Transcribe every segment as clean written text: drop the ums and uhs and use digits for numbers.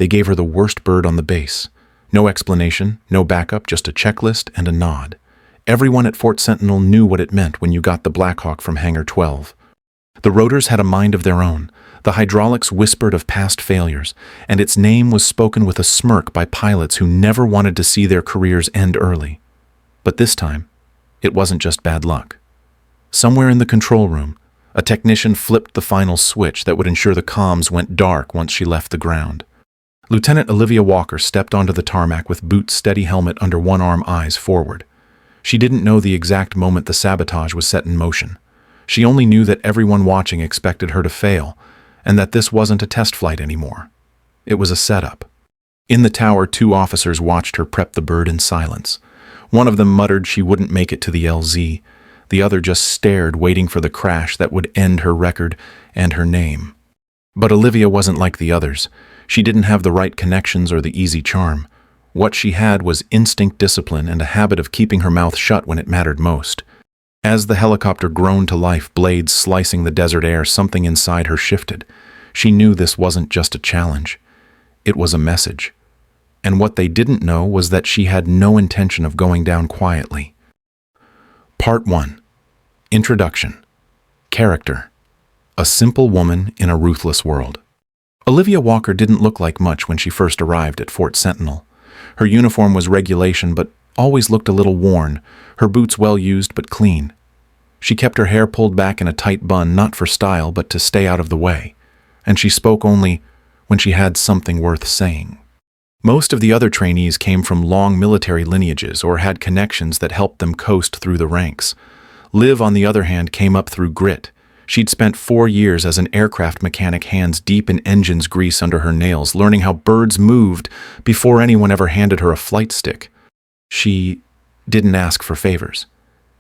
They gave her the worst bird on the base. No explanation, no backup, just a checklist and a nod. Everyone at Fort Sentinel knew what it meant when you got the Black Hawk from Hangar 12. The rotors had a mind of their own. The hydraulics whispered of past failures, and its name was spoken with a smirk by pilots who never wanted to see their careers end early. But this time, it wasn't just bad luck. Somewhere in the control room, a technician flipped the final switch that would ensure the comms went dark once she left the ground. Lieutenant Olivia Walker stepped onto the tarmac with boots, steady helmet under one arm, eyes forward. She didn't know the exact moment the sabotage was set in motion. She only knew that everyone watching expected her to fail, and that this wasn't a test flight anymore. It was a setup. In the tower, 2 officers watched her prep the bird in silence. One of them muttered she wouldn't make it to the LZ. The other just stared, waiting for the crash that would end her record and her name. But Olivia wasn't like the others. She didn't have the right connections or the easy charm. What she had was instinct discipline and a habit of keeping her mouth shut when it mattered most. As the helicopter groaned to life, blades slicing the desert air, something inside her shifted. She knew this wasn't just a challenge. It was a message. And what they didn't know was that she had no intention of going down quietly. Part 1. Introduction. Character. A simple woman in a ruthless world. Olivia Walker didn't look like much when she first arrived at Fort Sentinel. Her uniform was regulation, but always looked a little worn, her boots well used but clean. She kept her hair pulled back in a tight bun, not for style, but to stay out of the way. And she spoke only when she had something worth saying. Most of the other trainees came from long military lineages or had connections that helped them coast through the ranks. Liv, on the other hand, came up through grit. She'd spent 4 years as an aircraft mechanic, hands deep in engine's grease under her nails, learning how birds moved before anyone ever handed her a flight stick. She didn't ask for favors,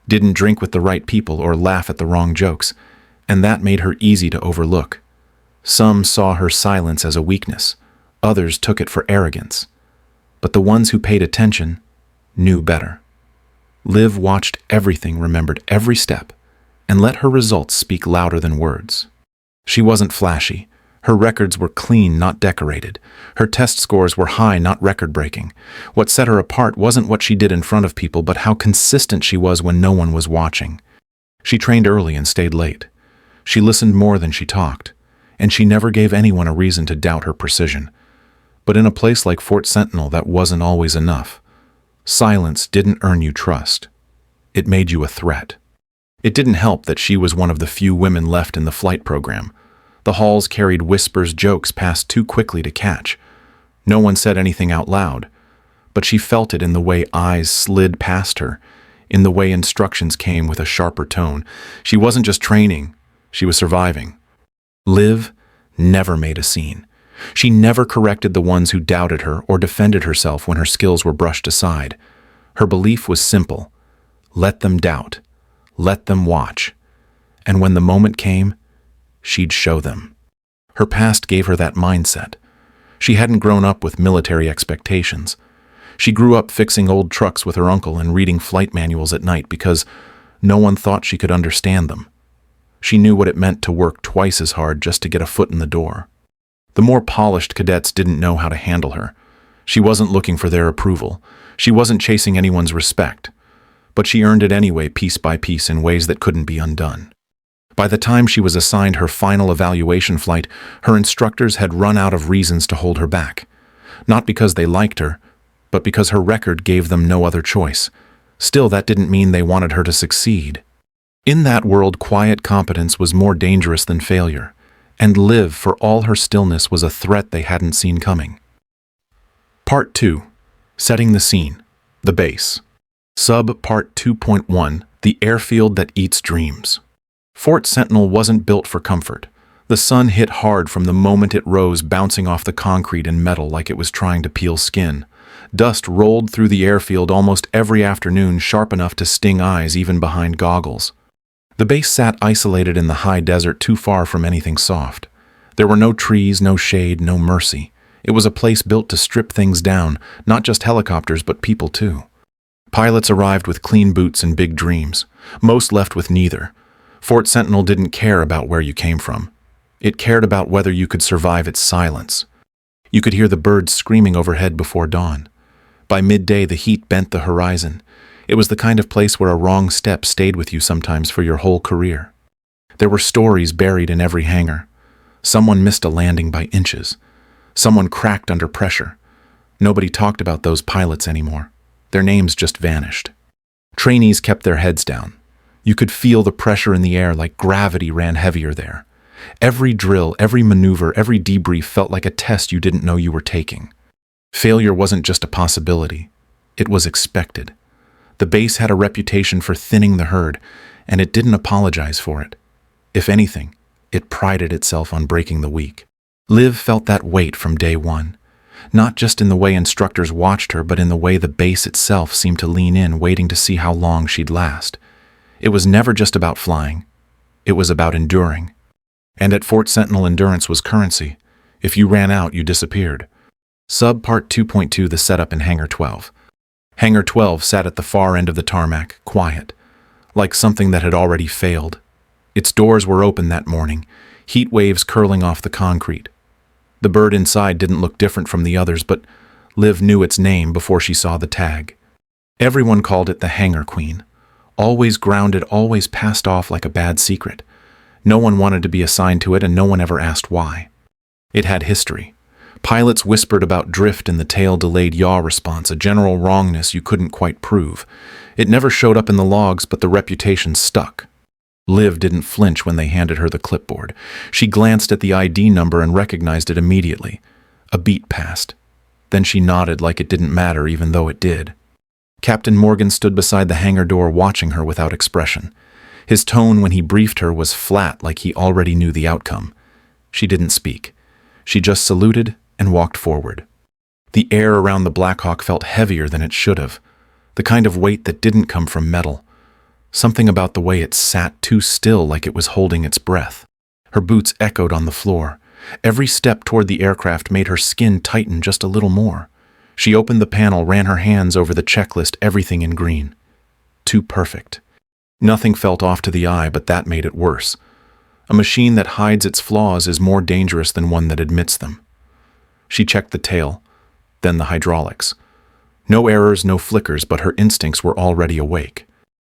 didn't drink with the right people or laugh at the wrong jokes, and that made her easy to overlook. Some saw her silence as a weakness, others took it for arrogance. But the ones who paid attention knew better. Liv watched everything, remembered every step, and let her results speak louder than words. She wasn't flashy. Her records were clean, not decorated. Her test scores were high, not record-breaking. What set her apart wasn't what she did in front of people, but how consistent she was when no one was watching. She trained early and stayed late. She listened more than she talked, and she never gave anyone a reason to doubt her precision. But in a place like Fort Sentinel, that wasn't always enough. Silence didn't earn you trust. It made you a threat. It didn't help that she was one of the few women left in the flight program. The halls carried whispers, jokes passed too quickly to catch. No one said anything out loud, but she felt it in the way eyes slid past her, in the way instructions came with a sharper tone. She wasn't just training, she was surviving. Liv never made a scene. She never corrected the ones who doubted her or defended herself when her skills were brushed aside. Her belief was simple. Let them doubt. Let them watch. And when the moment came, she'd show them. Her past gave her that mindset. She hadn't grown up with military expectations. She grew up fixing old trucks with her uncle and reading flight manuals at night because no one thought she could understand them. She knew what it meant to work twice as hard just to get a foot in the door. The more polished cadets didn't know how to handle her. She wasn't looking for their approval. She wasn't chasing anyone's respect. But she earned it anyway, piece by piece, in ways that couldn't be undone. By the time she was assigned her final evaluation flight, her instructors had run out of reasons to hold her back. Not because they liked her, but because her record gave them no other choice. Still, that didn't mean they wanted her to succeed. In that world, quiet competence was more dangerous than failure, and Liv, for all her stillness, was a threat they hadn't seen coming. Part 2. Setting the scene. The base. Sub-Part 2.1. The airfield that eats dreams. Fort Sentinel wasn't built for comfort. The sun hit hard from the moment it rose, bouncing off the concrete and metal like it was trying to peel skin. Dust rolled through the airfield almost every afternoon, sharp enough to sting eyes even behind goggles. The base sat isolated in the high desert, too far from anything soft. There were no trees, no shade, no mercy. It was a place built to strip things down, not just helicopters, but people too. Pilots arrived with clean boots and big dreams. Most left with neither. Fort Sentinel didn't care about where you came from. It cared about whether you could survive its silence. You could hear the birds screaming overhead before dawn. By midday, the heat bent the horizon. It was the kind of place where a wrong step stayed with you sometimes for your whole career. There were stories buried in every hangar. Someone missed a landing by inches. Someone cracked under pressure. Nobody talked about those pilots anymore. Their names just vanished. Trainees kept their heads down. You could feel the pressure in the air like gravity ran heavier there. Every drill, every maneuver, every debrief felt like a test you didn't know you were taking. Failure wasn't just a possibility. It was expected. The base had a reputation for thinning the herd, and it didn't apologize for it. If anything, it prided itself on breaking the weak. Liv felt that weight from day one, not just in the way instructors watched her, but in the way the base itself seemed to lean in, waiting to see how long she'd last. It was never just about flying. It was about enduring. And at Fort Sentinel, endurance was currency. If you ran out, you disappeared. Sub-Part 2.2, the setup in Hangar 12. Hangar 12 sat at the far end of the tarmac, quiet, like something that had already failed. Its doors were open that morning, heat waves curling off the concrete. The bird inside didn't look different from the others, but Liv knew its name before she saw the tag. Everyone called it the Hangar Queen. Always grounded, always passed off like a bad secret. No one wanted to be assigned to it, and no one ever asked why. It had history. Pilots whispered about drift in the tail-delayed yaw response, a general wrongness you couldn't quite prove. It never showed up in the logs, but the reputation stuck. Liv didn't flinch when they handed her the clipboard. She glanced at the ID number and recognized it immediately. A beat passed. Then she nodded like it didn't matter, even though it did. Captain Morgan stood beside the hangar door watching her without expression. His tone when he briefed her was flat, like he already knew the outcome. She didn't speak. She just saluted and walked forward. The air around the Black Hawk felt heavier than it should have, the kind of weight that didn't come from metal. Something about the way it sat too still, like it was holding its breath. Her boots echoed on the floor. Every step toward the aircraft made her skin tighten just a little more. She opened the panel, ran her hands over the checklist, everything in green. Too perfect. Nothing felt off to the eye, but that made it worse. A machine that hides its flaws is more dangerous than one that admits them. She checked the tail, then the hydraulics. No errors, no flickers, but her instincts were already awake.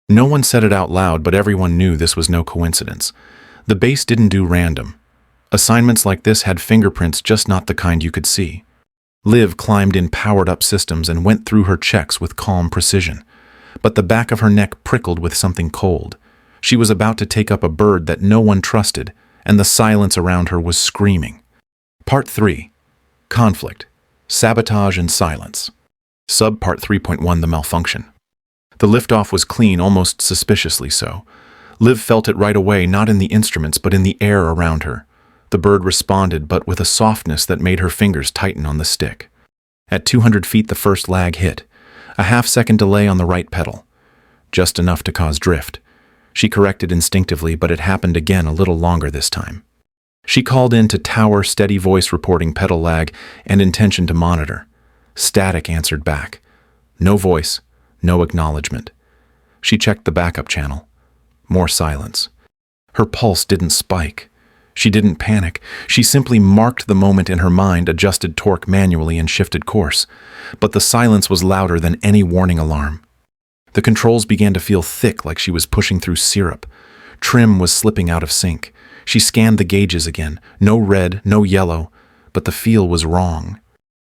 No one said it out loud, but everyone knew this was no coincidence. The base didn't do random. Assignments like this had fingerprints, just not the kind you could see. Liv climbed in powered-up systems and went through her checks with calm precision. But the back of her neck prickled with something cold. She was about to take up a bird that no one trusted, and the silence around her was screaming. Part 3. Conflict, sabotage, and silence. Sub-Part 3.1, the malfunction. The liftoff was clean, almost suspiciously so. Liv felt it right away, not in the instruments, but in the air around her. The bird responded, but with a softness that made her fingers tighten on the stick. At 200 feet, the first lag hit. A half-second delay on the right pedal. Just enough to cause drift. She corrected instinctively, but it happened again a little longer this time. She called in to tower, steady voice reporting pedal lag and intention to monitor. Static answered back. No voice, no acknowledgement. She checked the backup channel. More silence. Her pulse didn't spike. She didn't panic. She simply marked the moment in her mind, adjusted torque manually, and shifted course. But the silence was louder than any warning alarm. The controls began to feel thick, like she was pushing through syrup. Trim was slipping out of sync. She scanned the gauges again. No red, no yellow, but the feel was wrong.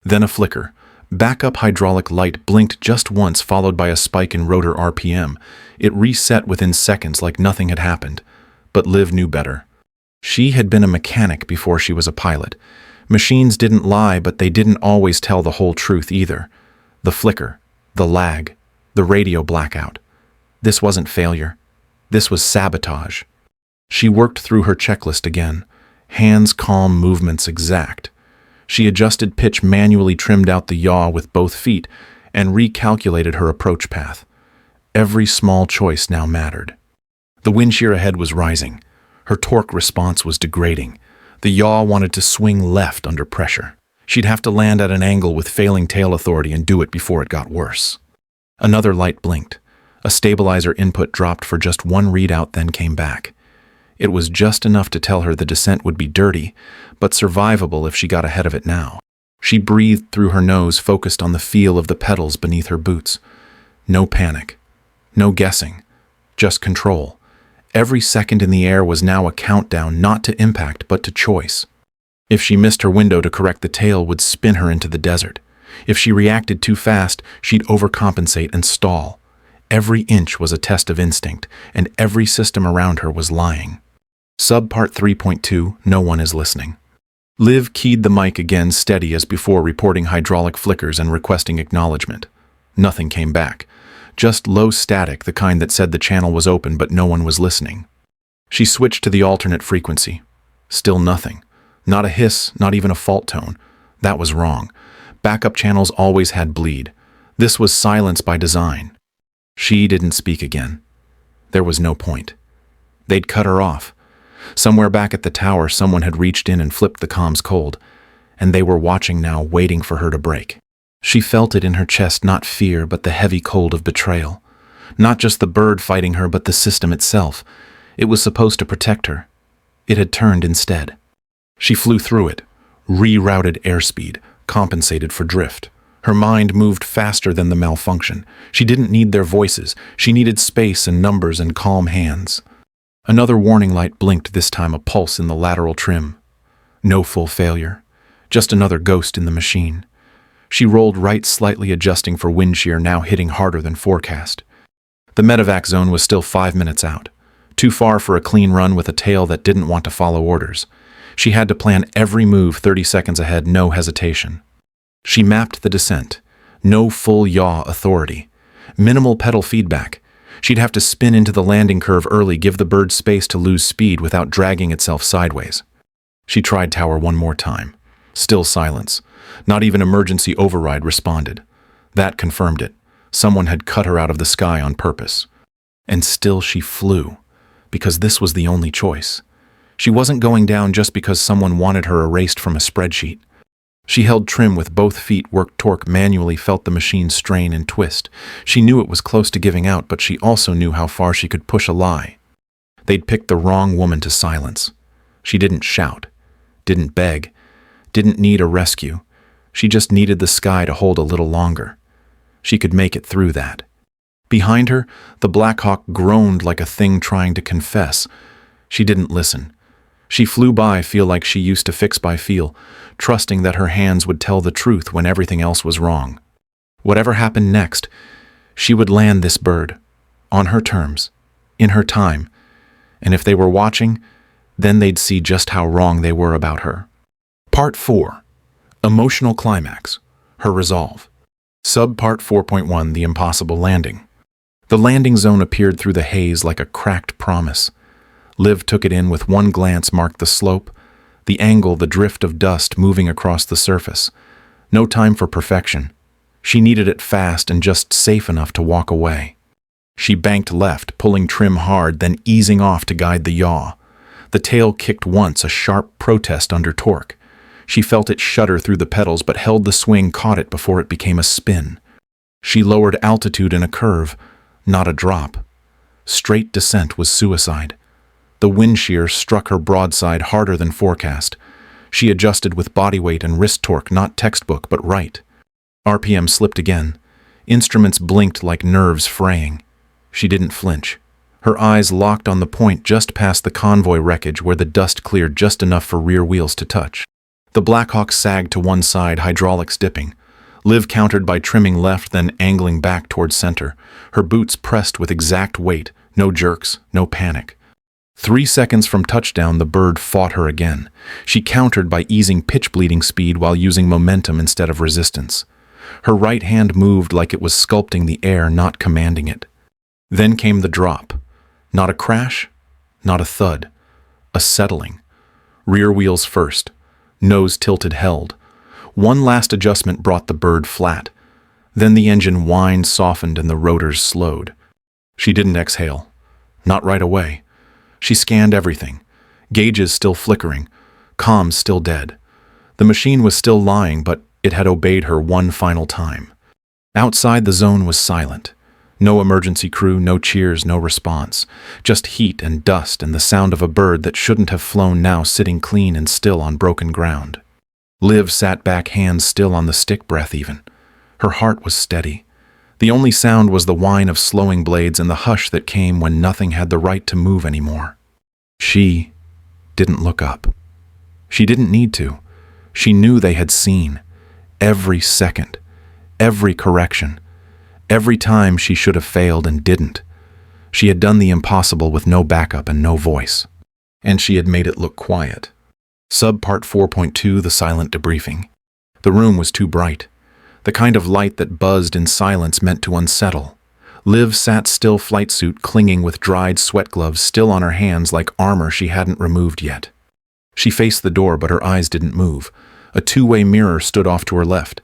Then a flicker. Backup hydraulic light blinked just once, followed by a spike in rotor RPM. It reset within seconds like nothing had happened. But Liv knew better. She had been a mechanic before she was a pilot. Machines didn't lie, but they didn't always tell the whole truth either. The flicker, the lag, the radio blackout. This wasn't failure. This was sabotage. She worked through her checklist again. Hands calm, movements exact. She adjusted pitch, manually trimmed out the yaw with both feet, and recalculated her approach path. Every small choice now mattered. The wind shear ahead was rising. Her torque response was degrading. The yaw wanted to swing left under pressure. She'd have to land at an angle with failing tail authority and do it before it got worse. Another light blinked. A stabilizer input dropped for just one readout, then came back. It was just enough to tell her the descent would be dirty, but survivable if she got ahead of it now. She breathed through her nose, focused on the feel of the pedals beneath her boots. No panic. No guessing. Just control. Every second in the air was now a countdown, not to impact, but to choice. If she missed her window to correct, the tail would spin her into the desert. If she reacted too fast, she'd overcompensate and stall. Every inch was a test of instinct, and every system around her was lying. Subpart 3.2, No one is listening. Liv keyed the mic again, steady as before, reporting hydraulic flickers and requesting acknowledgement. Nothing came back. Just low static, the kind that said the channel was open but no one was listening. She switched to the alternate frequency. Still nothing. Not a hiss, not even a fault tone. That was wrong. Backup channels always had bleed. This was silence by design. She didn't speak again. There was no point. They'd cut her off. Somewhere back at the tower, someone had reached in and flipped the comms cold, and they were watching now, waiting for her to break. She felt it in her chest, not fear, but the heavy cold of betrayal. Not just the bird fighting her, but the system itself. It was supposed to protect her. It had turned instead. She flew through it, rerouted airspeed, compensated for drift. Her mind moved faster than the malfunction. She didn't need their voices. She needed space and numbers and calm hands. Another warning light blinked, this time a pulse in the lateral trim. No full failure. Just another ghost in the machine. She rolled right, slightly adjusting for wind shear, now hitting harder than forecast. The medevac zone was still 5 minutes out. Too far for a clean run with a tail that didn't want to follow orders. She had to plan every move 30 seconds ahead, no hesitation. She mapped the descent. No full yaw authority. Minimal pedal feedback. She'd have to spin into the landing curve early, give the bird space to lose speed without dragging itself sideways. She tried tower one more time. Still silence. Not even emergency override responded. That confirmed it. Someone had cut her out of the sky on purpose. And still she flew, because this was the only choice. She wasn't going down just because someone wanted her erased from a spreadsheet. She held trim with both feet, worked torque manually, felt the machine strain and twist. She knew it was close to giving out, but she also knew how far she could push a lie. They'd picked the wrong woman to silence. She didn't shout, didn't beg, didn't need a rescue. She just needed the sky to hold a little longer. She could make it through that. Behind her, the Black Hawk groaned like a thing trying to confess. She didn't listen. She flew by, feel like she used to, fix by feel, trusting that her hands would tell the truth when everything else was wrong. Whatever happened next, she would land this bird, on her terms, in her time, and if they were watching, then they'd see just how wrong they were about her. Part 4. Emotional Climax. Her Resolve. Subpart 4.1, The Impossible Landing. The landing zone appeared through the haze like a cracked promise. Liv took it in with one glance, marked the slope, the angle, the drift of dust moving across the surface. No time for perfection. She needed it fast and just safe enough to walk away. She banked left, pulling trim hard, then easing off to guide the yaw. The tail kicked once, a sharp protest under torque. She felt it shudder through the pedals, but held the swing, caught it before it became a spin. She lowered altitude in a curve, not a drop. Straight descent was suicide. The wind shear struck her broadside harder than forecast. She adjusted with body weight and wrist torque, not textbook, but right. RPM slipped again. Instruments blinked like nerves fraying. She didn't flinch. Her eyes locked on the point just past the convoy wreckage, where the dust cleared just enough for rear wheels to touch. The Black Hawk sagged to one side, hydraulics dipping. Liv countered by trimming left, then angling back towards center. Her boots pressed with exact weight. No jerks, no panic. 3 seconds from touchdown, the bird fought her again. She countered by easing pitch bleeding speed while using momentum instead of resistance. Her right hand moved like it was sculpting the air, not commanding it. Then came the drop. Not a crash, not a thud. A settling. Rear wheels first. Nose tilted, held. One last adjustment brought the bird flat. Then the engine whined, softened, and the rotors slowed. She didn't exhale. Not right away. She scanned everything. Gauges still flickering. Comms still dead. The machine was still lying, but it had obeyed her one final time. Outside, the zone was silent. No emergency crew, no cheers, no response. Just heat and dust and the sound of a bird that shouldn't have flown, now sitting clean and still on broken ground. Liv sat back, hands still on the stick, breath even. Her heart was steady. The only sound was the whine of slowing blades and the hush that came when nothing had the right to move anymore. She didn't look up. She didn't need to. She knew they had seen. Every second. Every correction. Every time she should have failed and didn't. She had done the impossible with no backup and no voice. And she had made it look quiet. Subpart 4.2, the silent debriefing. The room was too bright. The kind of light that buzzed in silence meant to unsettle. Liv sat still, flight suit clinging with dried sweat gloves still on her hands like armor she hadn't removed yet. She faced the door, but her eyes didn't move. A two-way mirror stood off to her left.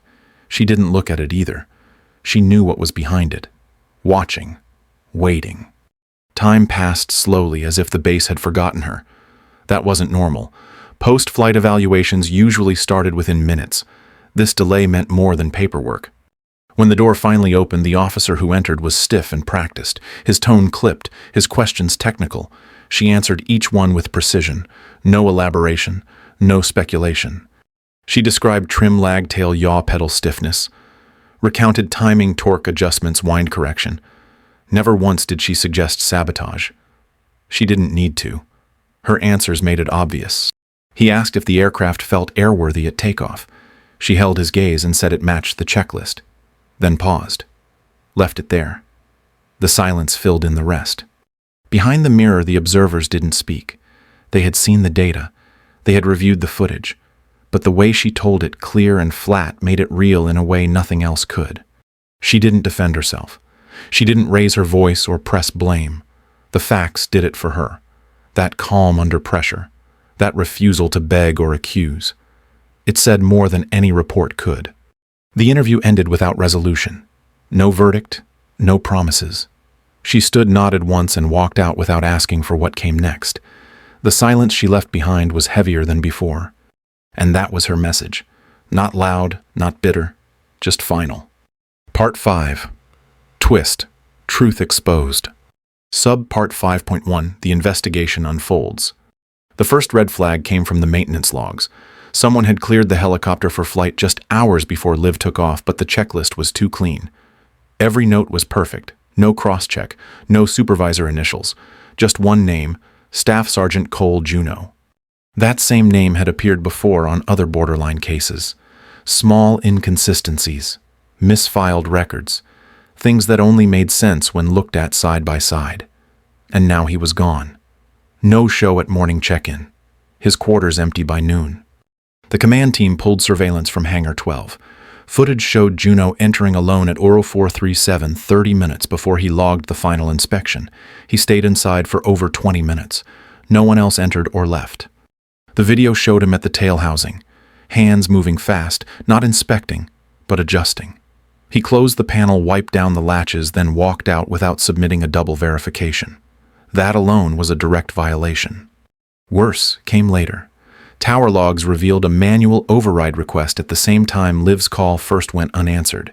She didn't look at it either. She knew what was behind it. Watching. Waiting. Time passed slowly, as if the base had forgotten her. That wasn't normal. Post-flight evaluations usually started within minutes. This delay meant more than paperwork. When the door finally opened, the officer who entered was stiff and practiced, his tone clipped, his questions technical. She answered each one with precision, no elaboration, no speculation. She described trim lag-tail yaw pedal stiffness, recounted timing, torque adjustments, wind correction. Never once did she suggest sabotage. She didn't need to. Her answers made it obvious. He asked if the aircraft felt airworthy at takeoff. She held his gaze and said it matched the checklist, then paused. Left it there. The silence filled in the rest. Behind the mirror, the observers didn't speak. They had seen the data. They had reviewed the footage. But the way she told it, clear and flat, made it real in a way nothing else could. She didn't defend herself. She didn't raise her voice or press blame. The facts did it for her. That calm under pressure. That refusal to beg or accuse. It said more than any report could. The interview ended without resolution. No verdict, no promises. She stood, nodded once, and walked out without asking for what came next. The silence she left behind was heavier than before. And that was her message. Not loud, not bitter, just final. Part 5. Twist. Truth exposed. Subpart 5.1. The investigation unfolds. The first red flag came from the maintenance logs. Someone had cleared the helicopter for flight just hours before Liv took off, but the checklist was too clean. Every note was perfect. No cross-check, no supervisor initials. Just one name, Staff Sergeant Cole Juneau. That same name had appeared before on other borderline cases. Small inconsistencies, misfiled records, things that only made sense when looked at side by side. And now he was gone. No show at morning check-in. His quarters empty by noon. The command team pulled surveillance from Hangar 12. Footage showed Juneau entering alone at Oro 437 30 minutes before he logged the final inspection. He stayed inside for over 20 minutes. No one else entered or left. The video showed him at the tail housing, hands moving fast, not inspecting, but adjusting. He closed the panel, wiped down the latches, then walked out without submitting a double verification. That alone was a direct violation. Worse came later. Tower logs revealed a manual override request at the same time Liv's call first went unanswered.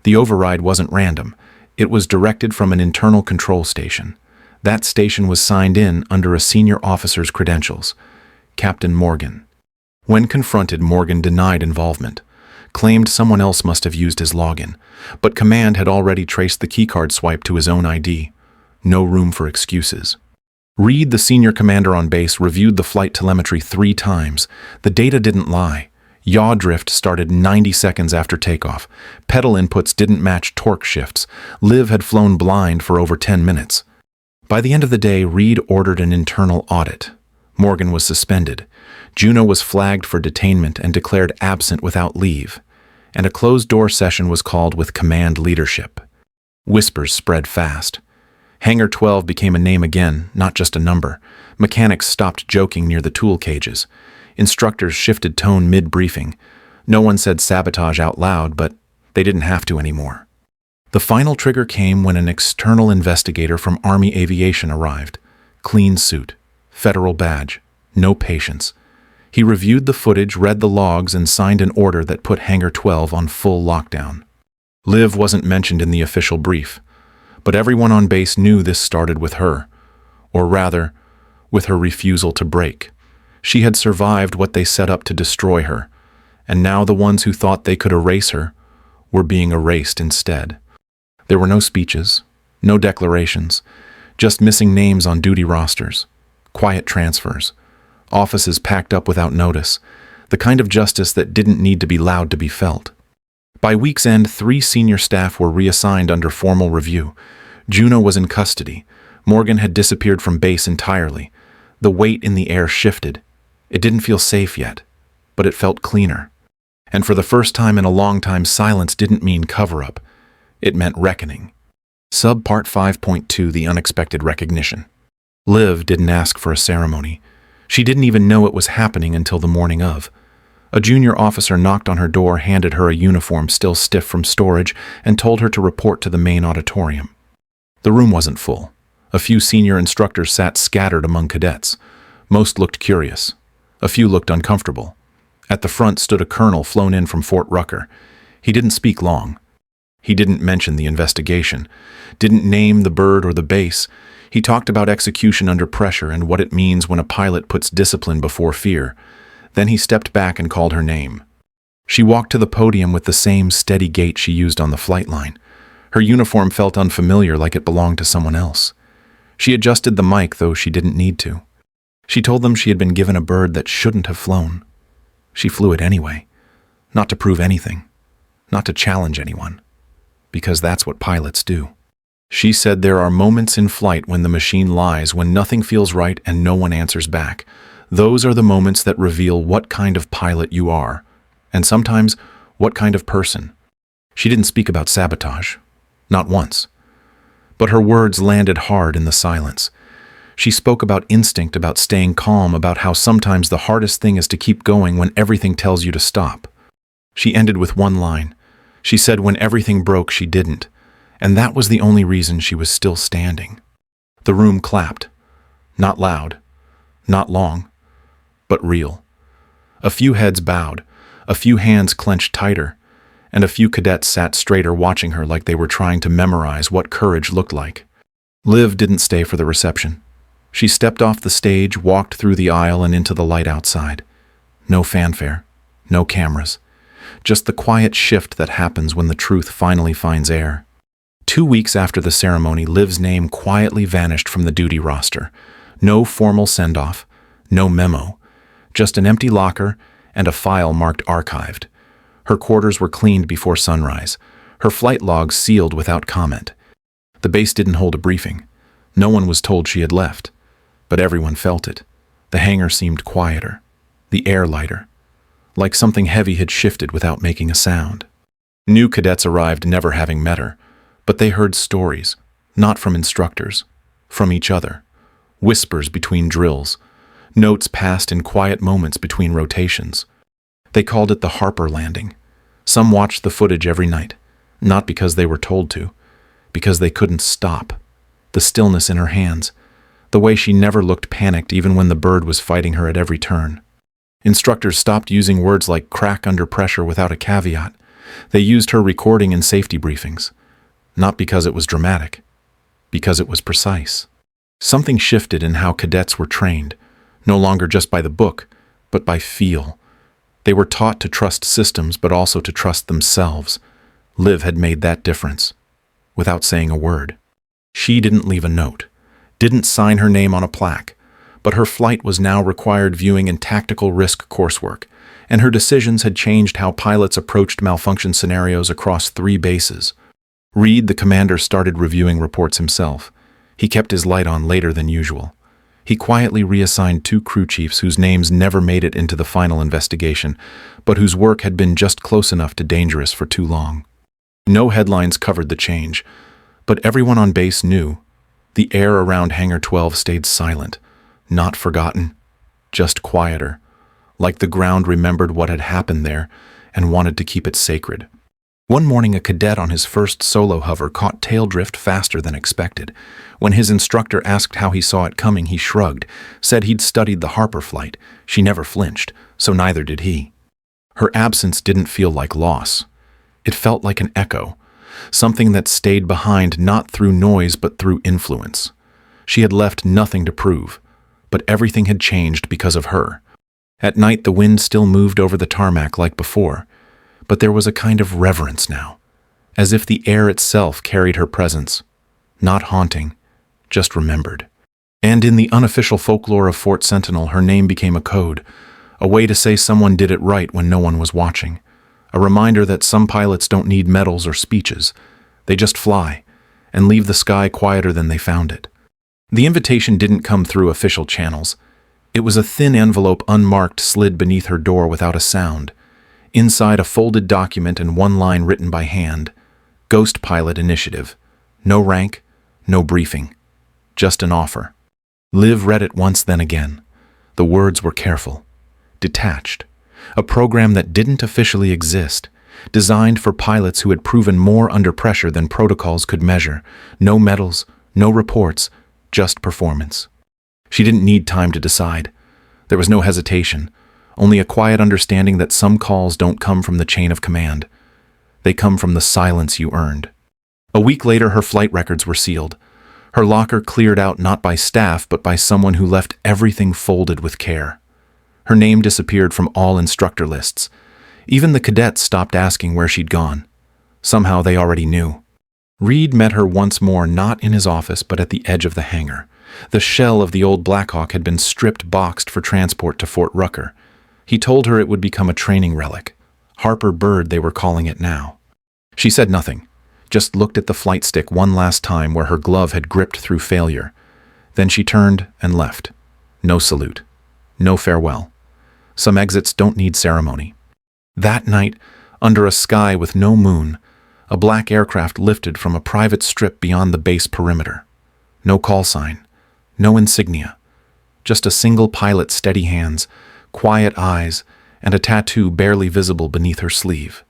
The override wasn't random. It was directed from an internal control station. That station was signed in under a senior officer's credentials, Captain Morgan. When confronted, Morgan denied involvement, claimed someone else must have used his login, but command had already traced the keycard swipe to his own ID. No room for excuses. Reed, the senior commander on base, reviewed the flight telemetry 3 times. The data didn't lie. Yaw drift started 90 seconds after takeoff. Pedal inputs didn't match torque shifts. Liv had flown blind for over 10 minutes. By the end of the day, Reed ordered an internal audit. Morgan was suspended. Juneau was flagged for detainment and declared absent without leave. And a closed-door session was called with command leadership. Whispers spread fast. Hangar 12 became a name again, not just a number. Mechanics stopped joking near the tool cages. Instructors shifted tone mid-briefing. No one said sabotage out loud, but they didn't have to anymore. The final trigger came when an external investigator from Army Aviation arrived. Clean suit, federal badge, no patience. He reviewed the footage, read the logs, and signed an order that put Hangar 12 on full lockdown. Liv wasn't mentioned in the official brief. But everyone on base knew this started with her, or rather, with her refusal to break. She had survived what they set up to destroy her, And now the ones who thought they could erase her were being erased instead. There were no speeches, no declarations, just missing names on duty rosters, quiet transfers, offices packed up without notice, the kind of justice that didn't need to be loud to be felt. By week's end, 3 senior staff were reassigned under formal review. Juno was in custody. Morgan had disappeared from base entirely. The weight in the air shifted. It didn't feel safe yet, but it felt cleaner. And for the first time in a long time, silence didn't mean cover-up. It meant reckoning. Subpart 5.2, The Unexpected Recognition. Liv didn't ask for a ceremony. She didn't even know it was happening until the morning of. A junior officer knocked on her door, handed her a uniform still stiff from storage, and told her to report to the main auditorium. The room wasn't full. A few senior instructors sat scattered among cadets. Most looked curious. A few looked uncomfortable. At the front stood a colonel flown in from Fort Rucker. He didn't speak long. He didn't mention the investigation, didn't name the bird or the base. He talked about execution under pressure and what it means when a pilot puts discipline before fear. Then he stepped back and called her name. She walked to the podium with the same steady gait she used on the flight line. Her uniform felt unfamiliar, like it belonged to someone else. She adjusted the mic, though she didn't need to. She told them she had been given a bird that shouldn't have flown. She flew it anyway, not to prove anything, not to challenge anyone, because that's what pilots do. She said there are moments in flight when the machine lies, when nothing feels right and no one answers back. Those are the moments that reveal what kind of pilot you are, and sometimes what kind of person. She didn't speak about sabotage, not once. But her words landed hard in the silence. She spoke about instinct, about staying calm, about how sometimes the hardest thing is to keep going when everything tells you to stop. She ended with one line. She said when everything broke, she didn't. And that was the only reason she was still standing. The room clapped. Not loud, not long, but real. A few heads bowed, a few hands clenched tighter, and a few cadets sat straighter, watching her like they were trying to memorize what courage looked like. Liv didn't stay for the reception. She stepped off the stage, walked through the aisle and into the light outside. No fanfare, no cameras, just the quiet shift that happens when the truth finally finds air. 2 weeks after the ceremony, Liv's name quietly vanished from the duty roster. No formal send-off, no memo, just an empty locker and a file marked archived. Her quarters were cleaned before sunrise, her flight logs sealed without comment. The base didn't hold a briefing. No one was told she had left, but everyone felt it. The hangar seemed quieter, the air lighter, like something heavy had shifted without making a sound. New cadets arrived, never having met her, but they heard stories, not from instructors, from each other. Whispers between drills, notes passed in quiet moments between rotations. They called it the Harper landing. Some watched the footage every night, not because they were told to, because they couldn't stop. The stillness in her hands, the way she never looked panicked even when the bird was fighting her at every turn. Instructors stopped using words like crack under pressure without a caveat. They used her recording in safety briefings. Not because it was dramatic, because it was precise. Something shifted in how cadets were trained, no longer just by the book, but by feel. They were taught to trust systems, but also to trust themselves. Liv had made that difference, without saying a word. She didn't leave a note, didn't sign her name on a plaque, but her flight was now required viewing and tactical risk coursework, and her decisions had changed how pilots approached malfunction scenarios across 3 bases. Reed, the commander, started reviewing reports himself. He kept his light on later than usual. He quietly reassigned 2 crew chiefs whose names never made it into the final investigation, but whose work had been just close enough to dangerous for too long. No headlines covered the change, but everyone on base knew. The air around Hangar 12 stayed silent, not forgotten, just quieter, like the ground remembered what had happened there and wanted to keep it sacred. One morning, a cadet on his first solo hover caught tail drift faster than expected. When his instructor asked how he saw it coming, he shrugged, said he'd studied the Harper flight. She never flinched, so neither did he. Her absence didn't feel like loss. It felt like an echo, something that stayed behind not through noise but through influence. She had left nothing to prove, but everything had changed because of her. At night, the wind still moved over the tarmac like before, but there was a kind of reverence now, as if the air itself carried her presence, not haunting, just remembered. And in the unofficial folklore of Fort Sentinel, her name became a code, a way to say someone did it right when no one was watching, a reminder that some pilots don't need medals or speeches. They just fly and leave the sky quieter than they found it. The invitation didn't come through official channels. It was a thin envelope, unmarked, slid beneath her door without a sound. Inside, a folded document and one line written by hand. Ghost Pilot Initiative. No rank, no briefing. Just an offer. Liv read it once, then again. The words were careful. Detached. A program that didn't officially exist. Designed for pilots who had proven more under pressure than protocols could measure. No medals, no reports, just performance. She didn't need time to decide. There was no hesitation, only a quiet understanding that some calls don't come from the chain of command. They come from the silence you earned. A week later, her flight records were sealed. Her locker cleared out not by staff, but by someone who left everything folded with care. Her name disappeared from all instructor lists. Even the cadets stopped asking where she'd gone. Somehow they already knew. Reed met her once more, not in his office, but at the edge of the hangar. The shell of the old Blackhawk had been stripped, boxed for transport to Fort Rucker. He told her it would become a training relic. Harper Bird, they were calling it now. She said nothing, just looked at the flight stick one last time where her glove had gripped through failure. Then she turned and left. No salute. No farewell. Some exits don't need ceremony. That night, under a sky with no moon, a black aircraft lifted from a private strip beyond the base perimeter. No call sign, no insignia, just a single pilot's steady hands, quiet eyes, and a tattoo barely visible beneath her sleeve.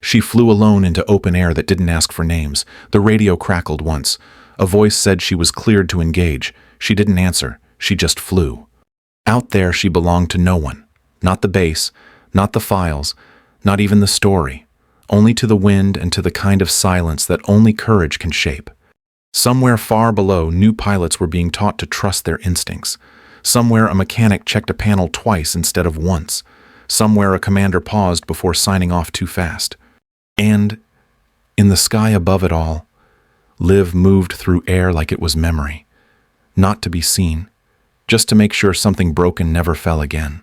She flew alone into open air that didn't ask for names. The radio crackled once. A voice said she was cleared to engage. She didn't answer. She just flew. Out there, she belonged to no one. Not the base, not the files, not even the story. Only to the wind and to the kind of silence that only courage can shape. Somewhere far below, new pilots were being taught to trust their instincts. Somewhere a mechanic checked a panel twice instead of once. Somewhere a commander paused before signing off too fast. And, in the sky above it all, Liv moved through air like it was memory. Not to be seen, just to make sure something broken never fell again.